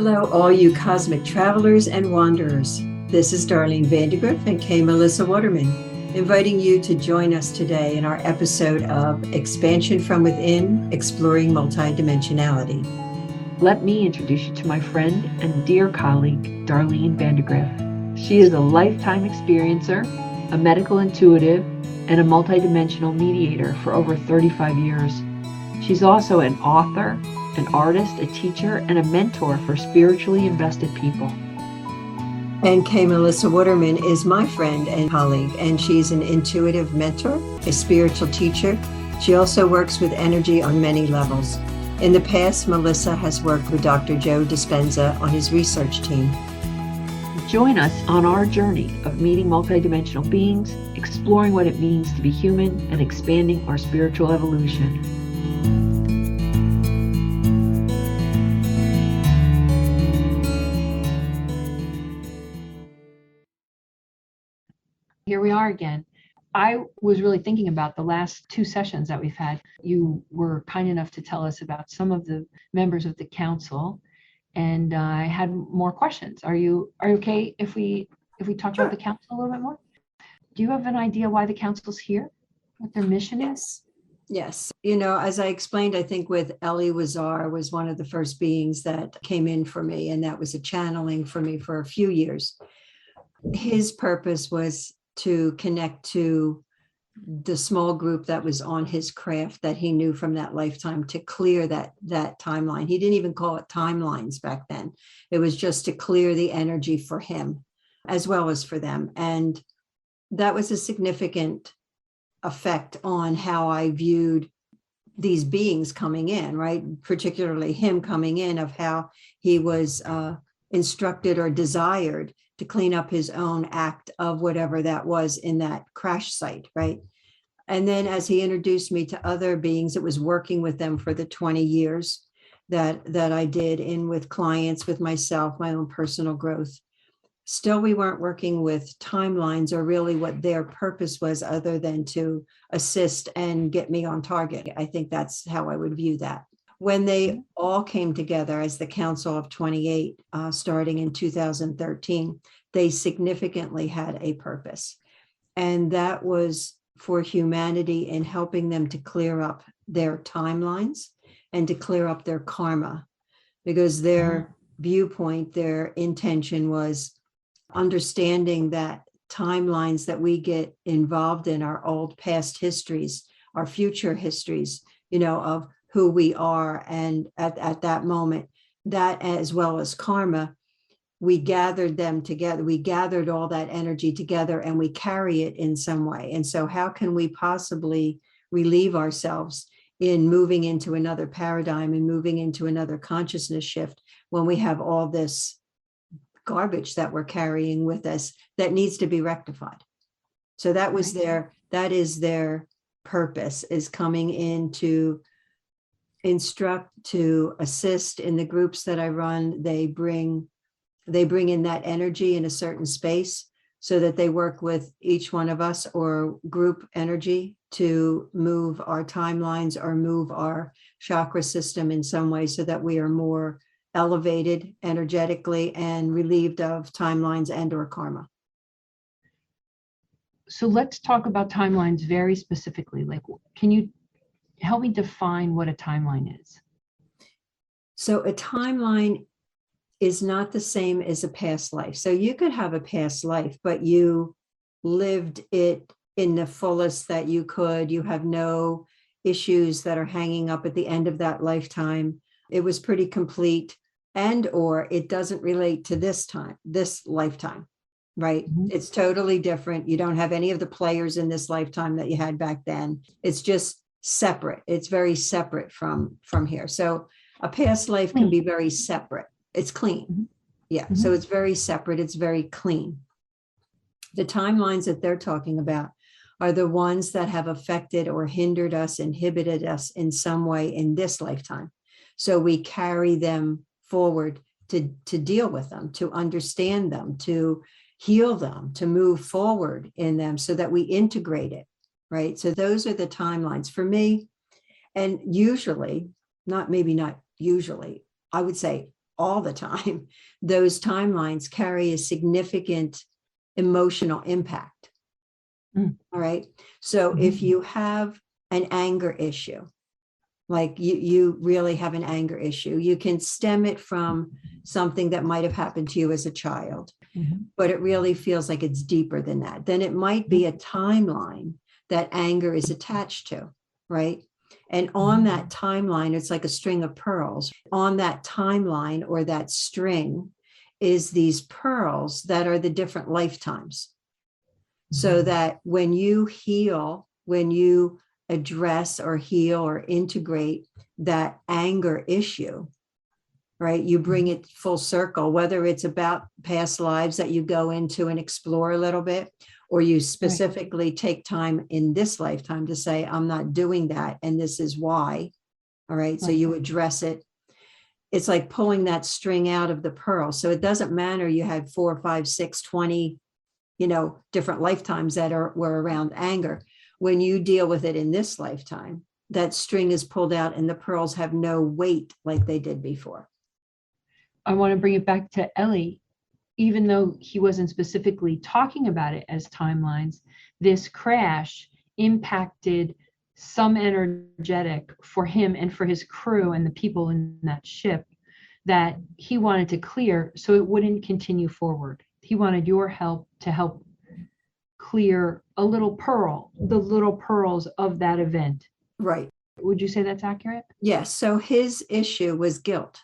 Hello, all you cosmic travelers and wanderers. This is Darlene Grift and K. Melissa Waterman, inviting you to join us today in our episode of Expansion from Within, Exploring Multidimensionality. Let me introduce you to my friend and dear colleague, Darlene Grift. She is a lifetime experiencer, a medical intuitive, and a multidimensional mediator for over 35 years. She's also an author, an artist, a teacher, and a mentor for spiritually invested people. And K. Melissa Waterman is my friend and colleague, and she's an intuitive mentor, a spiritual teacher. She also works with energy on many levels. In the past, Melissa has worked with Dr. Joe Dispenza on his research team. Join us on our journey of meeting multidimensional beings, exploring what it means to be human, and expanding our spiritual evolution. Here we are again. I was really thinking about the last two sessions that we've had. You were kind enough to tell us about some of the members of the council, and I had more questions. Are you okay if we talk about the council a little bit more? Do you have an idea why the council's here? What their mission is? Yes. As I explained, I think with Ellie Wazar was one of the first beings that came in for me, and that was a channeling for me for a few years. His purpose was to connect to the small group that was on his craft that he knew from that lifetime, to clear that timeline. He didn't even call it timelines back then. It was just to clear the energy for him as well as for them. And that was a significant effect on how I viewed these beings coming in, right? Particularly him coming in, of how he was instructed or desired to clean up his own act of whatever that was in that crash site, right? And then as he introduced me to other beings, it was working with them for the 20 years that I did in with clients, with myself, my own personal growth. Still, we weren't working with timelines or really what their purpose was, other than to assist and get me on target. I think that's how I would view that. When they all came together as the Council of 28, starting in 2013, they significantly had a purpose. And that was for humanity in helping them to clear up their timelines and to clear up their karma, because their viewpoint, their intention was understanding that timelines that we get involved in, our old past histories, our future histories, of who we are. And at that moment, that as well as karma, we gathered them together. We gathered all that energy together and we carry it in some way. And so how can we possibly relieve ourselves in moving into another paradigm and moving into another consciousness shift when we have all this garbage that we're carrying with us that needs to be rectified? So that was that is their purpose, is coming in to instruct, to assist in the groups that I run. They bring in that energy in a certain space so that they work with each one of us or group energy to move our timelines or move our chakra system in some way so that we are more elevated energetically and relieved of timelines and or karma. So let's talk about timelines very specifically. Like, can you help me define what a timeline is? So a timeline is not the same as a past life. So you could have a past life, but you lived it in the fullest that you could. You have no issues that are hanging up at the end of that lifetime. It was pretty complete, and or it doesn't relate to this lifetime, right? Mm-hmm. It's totally different. You don't have any of the players in this lifetime that you had back then. It's just separate. It's very separate from here. So a past life can be very separate. It's clean. Mm-hmm. Yeah. Mm-hmm. So it's very separate. It's very clean. The timelines that they're talking about are the ones that have affected or hindered us, inhibited us in some way in this lifetime. So we carry them forward to deal with them, to understand them, to heal them, to move forward in them so that we integrate it, right? So those are the timelines for me. And usually, not usually, I would say all the time, those timelines carry a significant emotional impact. Mm. All right. So if you have an anger issue, like you really have an anger issue, you can stem it from something that might have happened to you as a child, but it really feels like it's deeper than that. Then it might be a timeline that anger is attached to, right? And on that timeline, it's like a string of pearls. On that timeline or that string is these pearls that are the different lifetimes. So that when you heal, when you address or heal or integrate that anger issue, right, you bring it full circle, whether it's about past lives that you go into and explore a little bit, or you specifically take time in this lifetime to say, I'm not doing that, and this is why. All right. So you address it. It's like pulling that string out of the pearl. So it doesn't matter you had 4, 5, 6, 20, different lifetimes that were around anger. When you deal with it in this lifetime, that string is pulled out and the pearls have no weight like they did before. I want to bring it back to Ellie. Even though he wasn't specifically talking about it as timelines, this crash impacted some energetic for him and for his crew and the people in that ship that he wanted to clear so it wouldn't continue forward. He wanted your help to help clear a little pearl, the little pearls of that event. Right. Would you say that's accurate? Yes. So his issue was guilt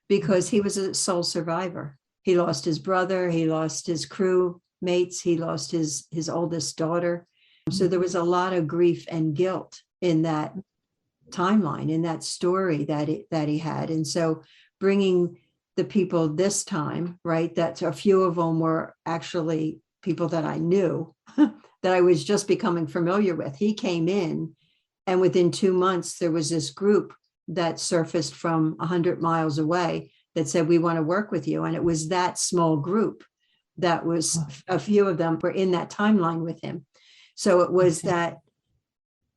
because he was a sole survivor. He lost his brother, he lost his crew mates, he lost his oldest daughter. So there was a lot of grief and guilt in that timeline, in that story that he had. And so bringing the people this time, right, that a few of them were actually people that I knew, that I was just becoming familiar with. He came in, and within 2 months, there was this group that surfaced from 100 miles away that said, we want to work with you. And it was that small group that was, a few of them were in that timeline with him. So it was that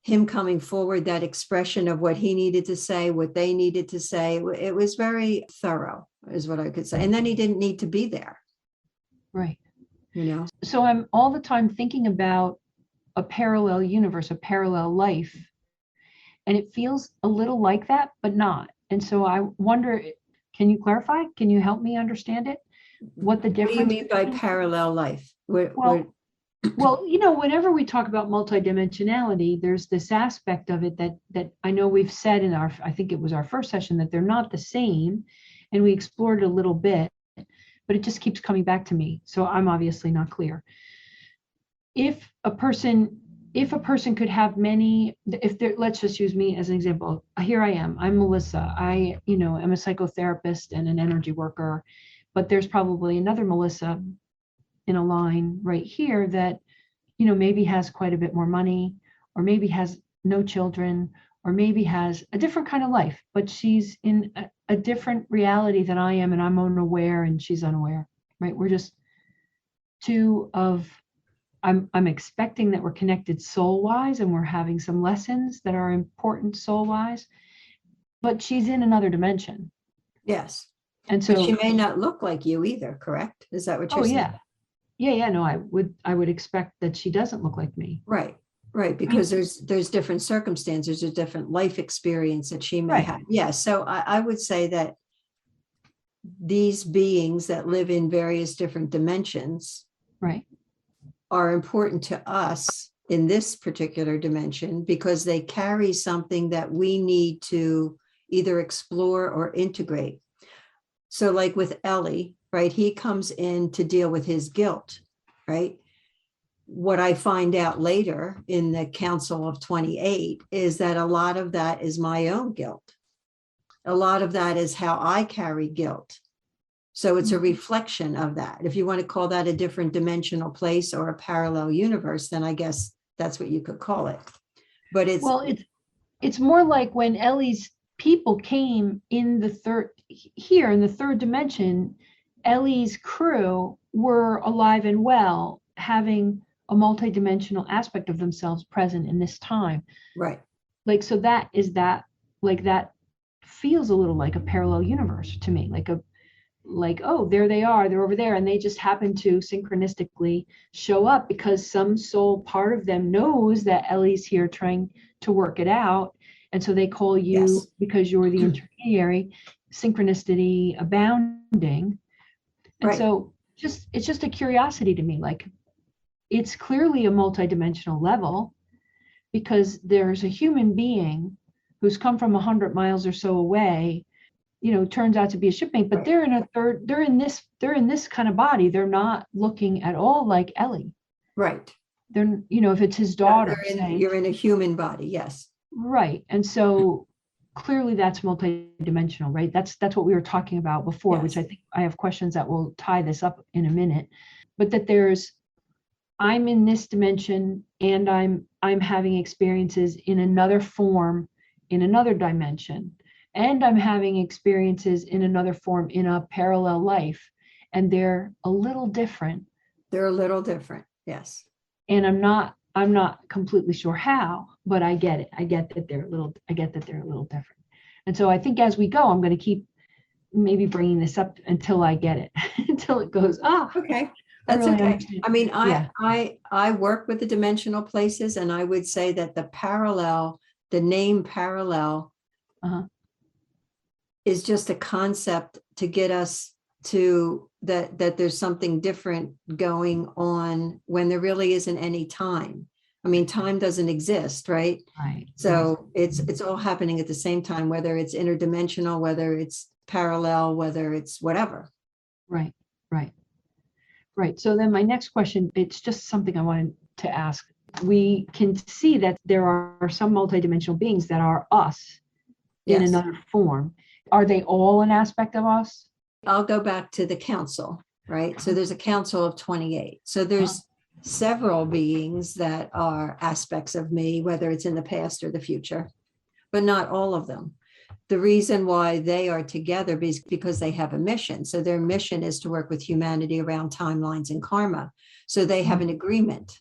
him coming forward, that expression of what he needed to say, what they needed to say. It was very thorough, is what I could say. And then he didn't need to be there. Right. So I'm all the time thinking about a parallel universe, a parallel life. And it feels a little like that, but not. And so I wonder, can you clarify? Can you help me understand it? What the difference? What do you mean by parallel life? Well, whenever we talk about multidimensionality, there's this aspect of it that I know we've said in I think it was our first session, that they're not the same. And we explored it a little bit, but it just keeps coming back to me. So I'm obviously not clear. If a person could have many, let's just use me as an example. Here I am, I'm Melissa. I, am a psychotherapist and an energy worker, but there's probably another Melissa in a line right here that, maybe has quite a bit more money, or maybe has no children, or maybe has a different kind of life, but she's in a different reality than I am, and I'm unaware and she's unaware, right? We're just two of, I'm expecting that we're connected soul-wise and we're having some lessons that are important soul-wise, but she's in another dimension. Yes. And so she may not look like you either, correct? Is that what you're saying? Yeah. No, I would expect that she doesn't look like me. Right. Because there's different circumstances, there's different life experience that she may have. Yeah. So I would say that these beings that live in various different dimensions are important to us in this particular dimension because they carry something that we need to either explore or integrate. So like with Ellie, right, he comes in to deal with his guilt, right? What I find out later in the Council of 28 is that a lot of that is my own guilt. A lot of that is how I carry guilt. So it's a reflection of that. If you want to call that a different dimensional place or a parallel universe, then I guess that's what you could call it. But it's more like when Ellie's people came in the third dimension, Ellie's crew were alive and well, having a multidimensional aspect of themselves present in this time. Right. Like, so that is that, like that feels a little like a parallel universe to me, like, oh, there they are, they're over there, and they just happen to synchronistically show up because some soul part of them knows that Ellie's here trying to work it out. And so they call you Yes. because you're the intermediary, synchronicity abounding. And Right. so it's just a curiosity to me, like it's clearly a multidimensional level because there's a human being who's come from 100 miles or so away, turns out to be a shipmate, but Right. they're in this kind of body. They're not looking at all like Ellie. Right. They're, if it's his No, daughter, say, you're in a human body. Yes. right. And so clearly that's multidimensional, right? That's what we were talking about before, which I Yes. think I have questions that will tie this up in a minute. But that I'm in this dimension and I'm having experiences in another form, in another dimension, and I'm having experiences in another form in a parallel life, and they're a little different. They're a little different. Yes. And I'm not completely sure how, but I get it. I get that they're a little different. And so I think as we go, I'm going to keep maybe bringing this up until I get it, until it goes, Okay. I That's really okay. understand. I mean, Yeah. I work with the dimensional places, and I would say that the name parallel Uh-huh. is just a concept to get us to that there's something different going on when there really isn't any time. I mean, time doesn't exist, right? Right. So it's all happening at the same time, whether it's interdimensional, whether it's parallel, whether it's whatever. Right. Right. Right. So then my next question, it's just something I wanted to ask. We can see that there are some multidimensional beings that are us in Yes. another form. Are they all an aspect of us? I'll go back to the council, right? So there's a council of 28. So there's several beings that are aspects of me, whether it's in the past or the future, but not all of them. The reason why they are together is because they have a mission. So their mission is to work with humanity around timelines and karma. So they have an agreement.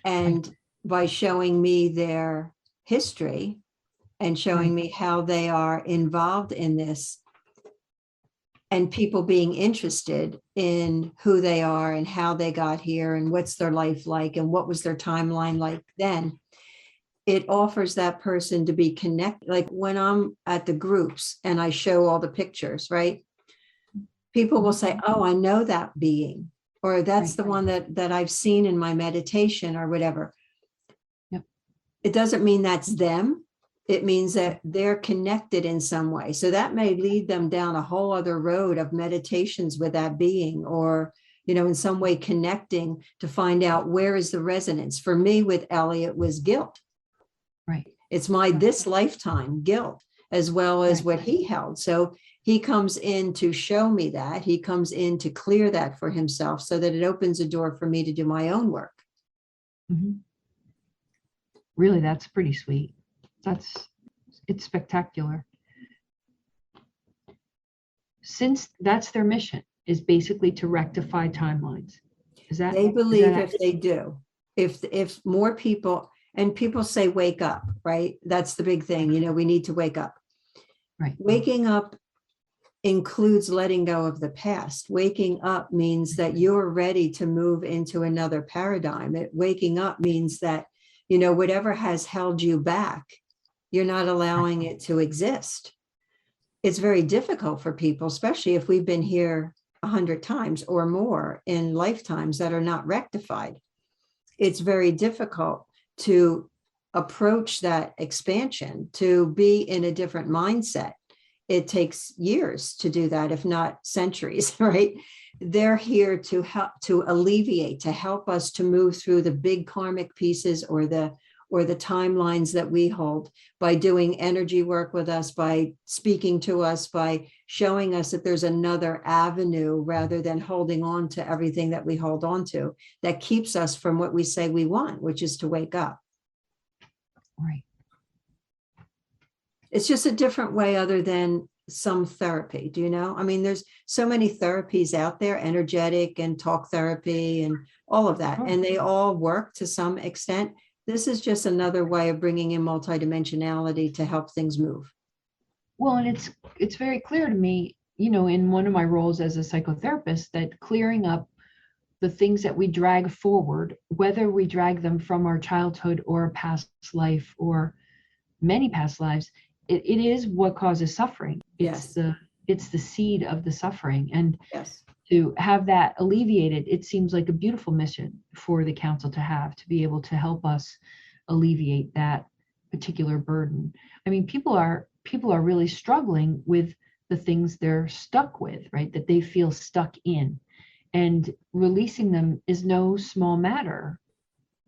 And by showing me their history and showing me how they are involved in this, and people being interested in who they are and how they got here and what's their life like and what was their timeline like then, it offers that person to be connected. Like when I'm at the groups and I show all the pictures, right? People will say, oh, I know that being, or that's the one that I've seen in my meditation or whatever. Yep. It doesn't mean that's them. It means that they're connected in some way. So that may lead them down a whole other road of meditations with that being, or, in some way connecting to find out where is the resonance. For me with Ellie, it was guilt. Right. It's my this lifetime guilt, as well as what he held. So he comes in to show me that. He comes in to clear that for himself so that it opens a door for me to do my own work. Mm-hmm. Really, that's pretty sweet. It's spectacular. Since that's their mission, is basically to rectify timelines. They believe if they do, if more people, and people say wake up, right? That's the big thing. We need to wake up. Right. Waking up includes letting go of the past. Waking up means that you're ready to move into another paradigm. Waking up means that, whatever has held you back, you're not allowing it to exist. It's very difficult for people, especially if we've been here 100 times or more in lifetimes that are not rectified. It's very difficult to approach that expansion, to be in a different mindset. It takes years to do that, if not centuries, right? They're here to help, to alleviate, to help us to move through the big karmic pieces or the timelines that we hold, by doing energy work with us, by speaking to us, by showing us that there's another avenue rather than holding on to everything that we hold on to that keeps us from what we say we want, which is to wake up. Right. It's just a different way other than some therapy. Do you know? I mean, there's so many therapies out there, energetic and talk therapy and all of that, and they all work to some extent. This is just another way of bringing in multidimensionality to help things move. Well, and it's very clear to me, in one of my roles as a psychotherapist, that clearing up the things that we drag forward, whether we drag them from our childhood or a past life or many past lives, it is what causes suffering. Yes. It's the seed of the suffering. And Yes. to have that alleviated, it seems like a beautiful mission for the council to have, to be able to help us alleviate that particular burden. I mean, people are really struggling with the things they're stuck with, right? That they feel stuck in. And releasing them is no small matter.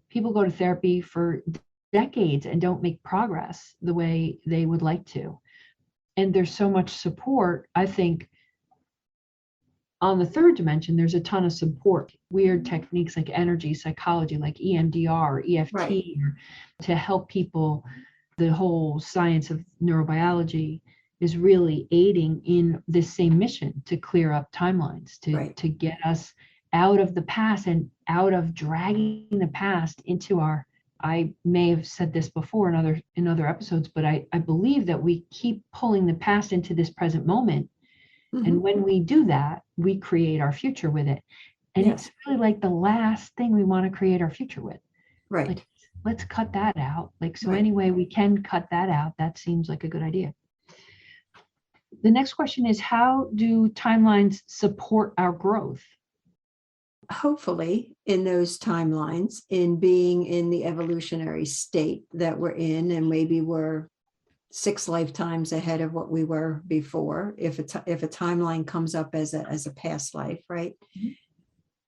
People go to therapy for decades and don't make progress the way they would like to. And there's so much support. I think on the third dimension, there's a ton of support. Weird techniques like energy psychology, like EMDR or EFT, Right. or to help people. The whole science of neurobiology is really aiding in this same mission to clear up timelines, Right. to get us out of the past and out of dragging the past into our, I may have said this before in other episodes, but I believe that we keep pulling the past into this present moment. Mhm. And when we do that, we create our future with it. And Yes. it's really like the last thing we want to create our future with. Right. Like, let's cut that out. Like, so Right. any way we can cut that out, that seems like a good idea. The next question is, how do timelines support our growth? Hopefully in those timelines, in being in the evolutionary state that we're in, and maybe we're 6 lifetimes ahead of what we were before, if a timeline comes up as a past life, right? Mhm.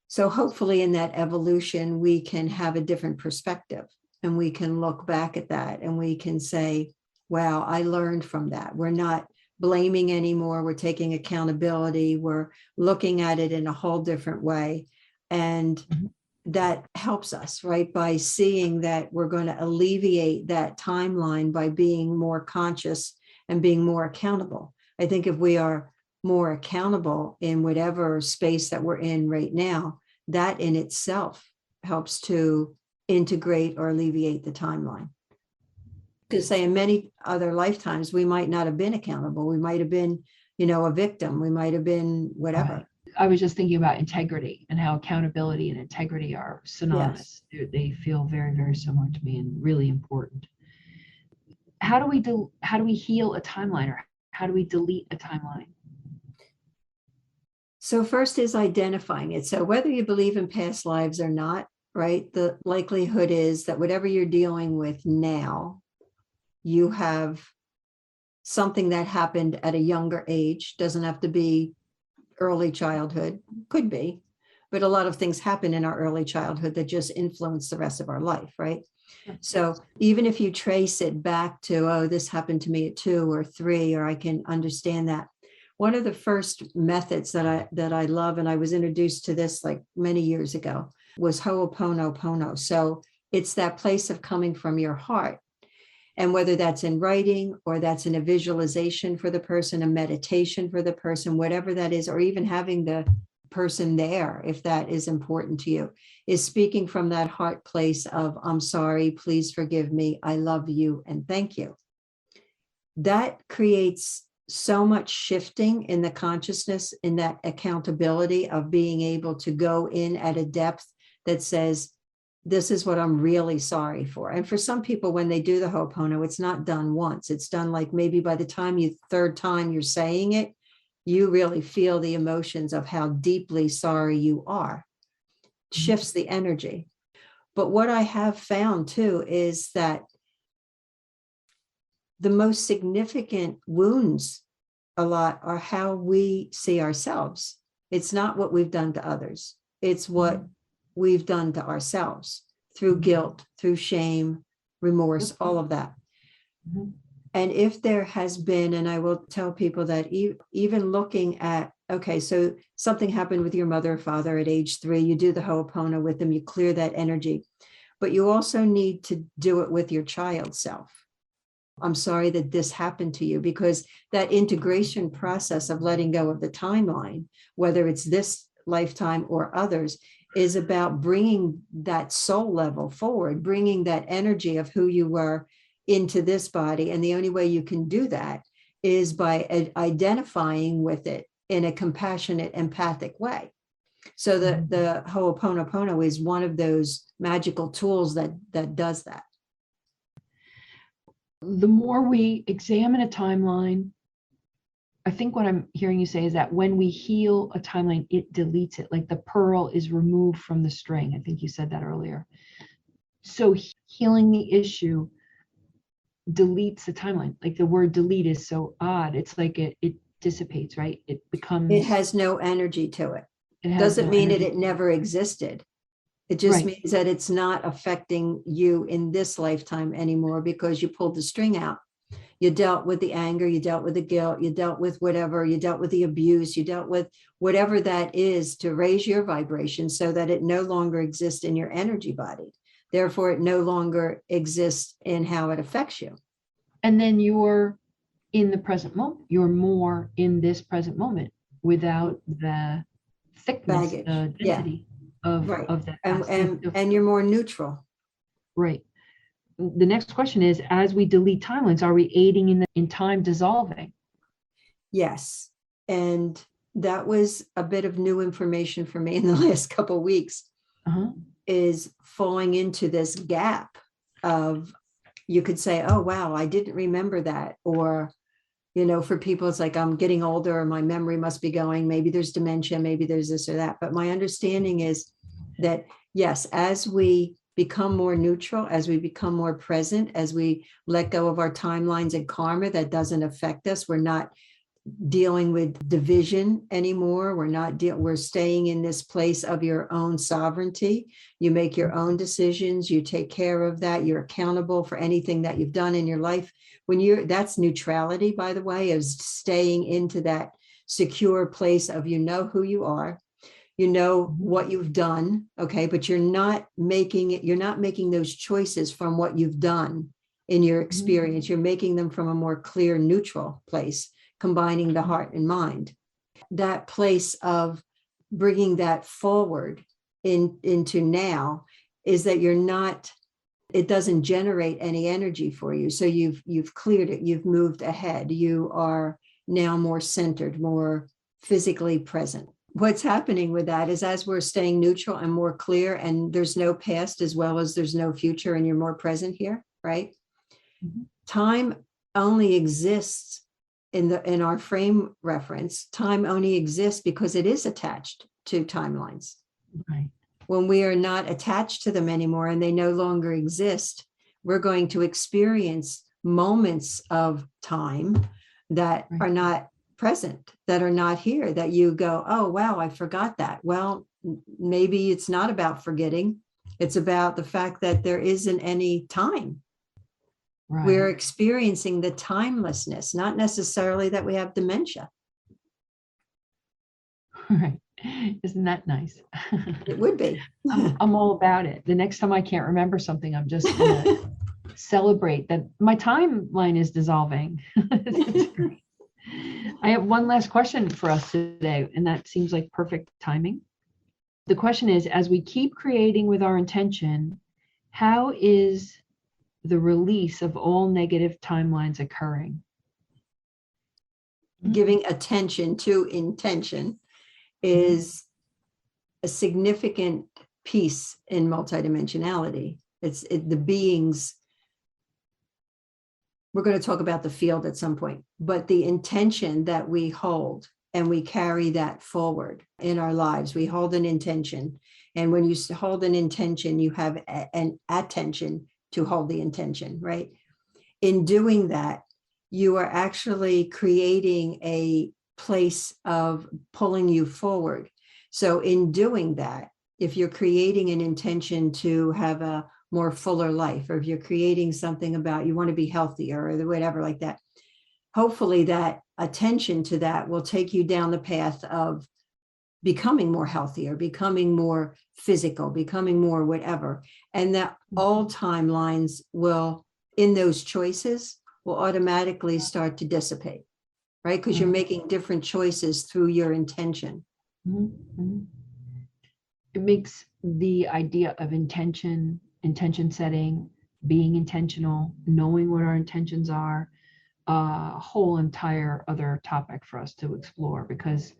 So hopefully in that evolution, we can have a different perspective, and we can look back at that and we can say, wow, I learned from that. We're not blaming anymore. We're taking accountability. We're looking at it in a whole different way. And Mhm. that helps us, right? By seeing that we're going to alleviate that timeline by being more conscious and being more accountable. I think if we are more accountable in whatever space that we're in right now, that in itself helps to integrate or alleviate the timeline. To say in many other lifetimes, we might not have been accountable. We might have been, a victim. We might have been whatever. Right. I was just thinking about integrity and how accountability and integrity are synonymous. Yes. They feel very, very similar to me and really important. How do we heal a timeline, or how do we delete a timeline? So first is identifying it. So whether you believe in past lives or not, right, the likelihood is that whatever you're dealing with now, you have something that happened at a younger age. Doesn't have to be early childhood, could be, but a lot of things happen in our early childhood that just influence the rest of our life, right? So even if you trace it back to, oh, this happened to me at 2 or 3, or I can understand that. One of the first methods that I love, and I was introduced to this like many years ago, was Ho'oponopono. So it's that place of coming from your heart. And whether that's in writing or that's in a visualization for the person, a meditation for the person, whatever that is, or even having the person there, if that is important to you, is speaking from that heart place of, I'm sorry, please forgive me, I love you, and thank you. That creates so much shifting in the consciousness, in that accountability of being able to go in at a depth that says, this is what I'm really sorry for. And for some people, when they do the Ho'opono, it's not done once. It's done like maybe by the time third time you're saying it, you really feel the emotions of how deeply sorry you are. It shifts the energy. But what I have found too is that the most significant wounds a lot are how we see ourselves. It's not what we've done to others. It's what we've done to ourselves through guilt, through shame, remorse, all of that. Mhm. And if there has been, and I will tell people that even looking at, okay, so something happened with your mother or father at age 3, you do the Ho'opono with them, you clear that energy, but you also need to do it with your child self. I'm sorry that this happened to you, because that integration process of letting go of the timeline, whether it's this lifetime or others, is about bringing that soul level forward, bringing that energy of who you were into this body. And the only way you can do that is by identifying with it in a compassionate, empathic way. So the Ho'oponopono is one of those magical tools that does that. The more we examine a timeline, I think what I'm hearing you say is that when we heal a timeline, it deletes it, like the pearl is removed from the string. I think you said that earlier. So healing the issue deletes the timeline. Like the word delete is so odd. It's like it dissipates, right? It becomes. It has no energy to it. It Doesn't mean that it never existed. It just means that it's not affecting you in this lifetime anymore because you pulled the string out. You dealt with the anger, you dealt with the guilt, you dealt with whatever, you dealt with the abuse, you dealt with whatever that is to raise your vibration so that it no longer exists in your energy body. Therefore, it no longer exists in how it affects you. And then you're in the present moment. You're more in this present moment without the thickness, Baggage. the density of that. And you're more neutral. Right. The next question is, as we delete timelines, are we aiding in time dissolving? Yes. And that was a bit of new information for me in the last couple of weeks, is falling into this gap of, you could say, oh, wow, I didn't remember that. Or, you know, for people, it's like, I'm getting older, or my memory must be going, maybe there's dementia, maybe there's this or that. But my understanding is that, yes, as we become more neutral, as we become more present, as we let go of our timelines and karma that doesn't affect us, we're not dealing with division anymore. We're staying in this place of your own sovereignty. You make your own decisions. You take care of that. You're accountable for anything that you've done in your life. That's neutrality, by the way, is staying into that secure place of, you know who you are. You know what you've done, okay, but you're not making those choices from what you've done in your experience. You're making them from a more clear, neutral place, combining the heart and mind. That place of bringing that forward into now is that it doesn't generate any energy for you. So you've cleared it, you've moved ahead. You are now more centered, more physically present. What's happening with that is, as we're staying neutral and more clear, and there's no past as well as there's no future, and you're more present here, right? Time only exists in our frame reference. Time only exists because it is attached to timelines. Right. When we are not attached to them anymore and they no longer exist, we're going to experience moments of time that are not present, that are not here, that you go, oh, wow, I forgot that. Well, maybe it's not about forgetting. It's about the fact that there isn't any time. Right. We're experiencing the timelessness, not necessarily that we have dementia. Right. Isn't that nice? It would be. I'm all about it. The next time I can't remember something, I'm just going to celebrate that my timeline is dissolving. I have one last question for us today, and that seems like perfect timing. The question is, as we keep creating with our intention, how is the release of all negative timelines occurring? Giving attention to intention is a significant piece in multidimensionality. It's the beings. We're going to talk about the field at some point, but the intention that we hold, and we carry that forward in our lives. We hold an intention. And when you hold an intention, you have an attention to hold the intention, right? In doing that, you are actually creating a place of pulling you forward. So in doing that, if you're creating an intention to have a more fuller life, or if you're creating something about you want to be healthier or whatever like that, hopefully that attention to that will take you down the path of becoming more healthier, becoming more physical, becoming more whatever. And that all timelines will, in those choices, will automatically start to dissipate, right? Because you're making different choices through your intention. It makes the idea of intention setting, being intentional, knowing what our intentions are, a whole entire other topic for us to explore, because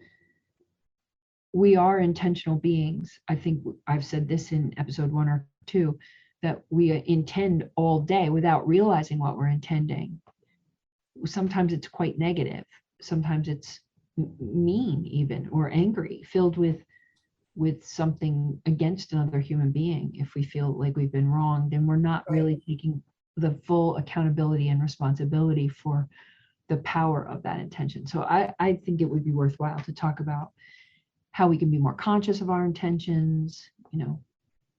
we are intentional beings. I think I've said this in episode 1 or 2, that we intend all day without realizing what we're intending. Sometimes it's quite negative. Sometimes it's mean even, or angry, filled with something against another human being. If we feel like we've been wronged, and we're not really taking the full accountability and responsibility for the power of that intention. So I think it would be worthwhile to talk about how we can be more conscious of our intentions,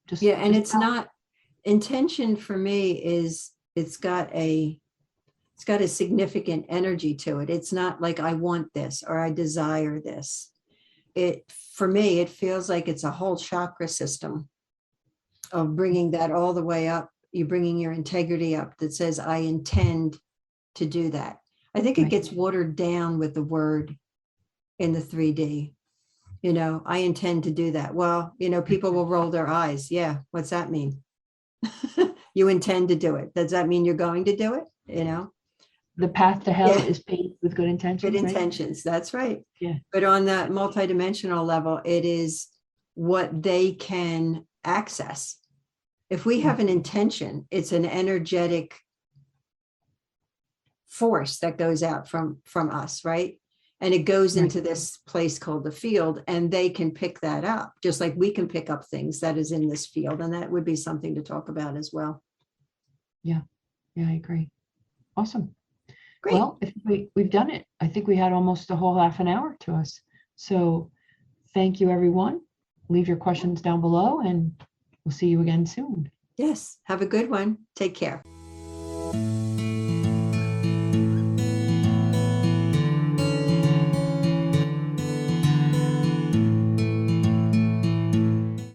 just Yeah, and just it's not, intention for me is, it's got a significant energy to it. It's not like I want this or I desire this. For me, it feels like it's a whole chakra system of bringing that all the way up. You're bringing your integrity up that says, I intend to do that. I think it Right. gets watered down with the word in the 3D. I intend to do that. Well, people will roll their eyes. Yeah, what's that mean? You intend to do it. Does that mean you're going to do it? The path to hell Yeah. is paved with good intentions. Good right? intentions. That's right. Yeah. But on that multidimensional level, it is what they can access. If we have an intention, it's an energetic force that goes out from us, right? And it goes Right. into this place called the field, and they can pick that up, just like we can pick up things that is in this field. And that would be something to talk about as well. Yeah, I agree. Awesome. Great. Well, if we've done it. I think we had almost a whole half an hour to us. So thank you, everyone. Leave your questions down below, and we'll see you again soon. Yes. Have a good one. Take care.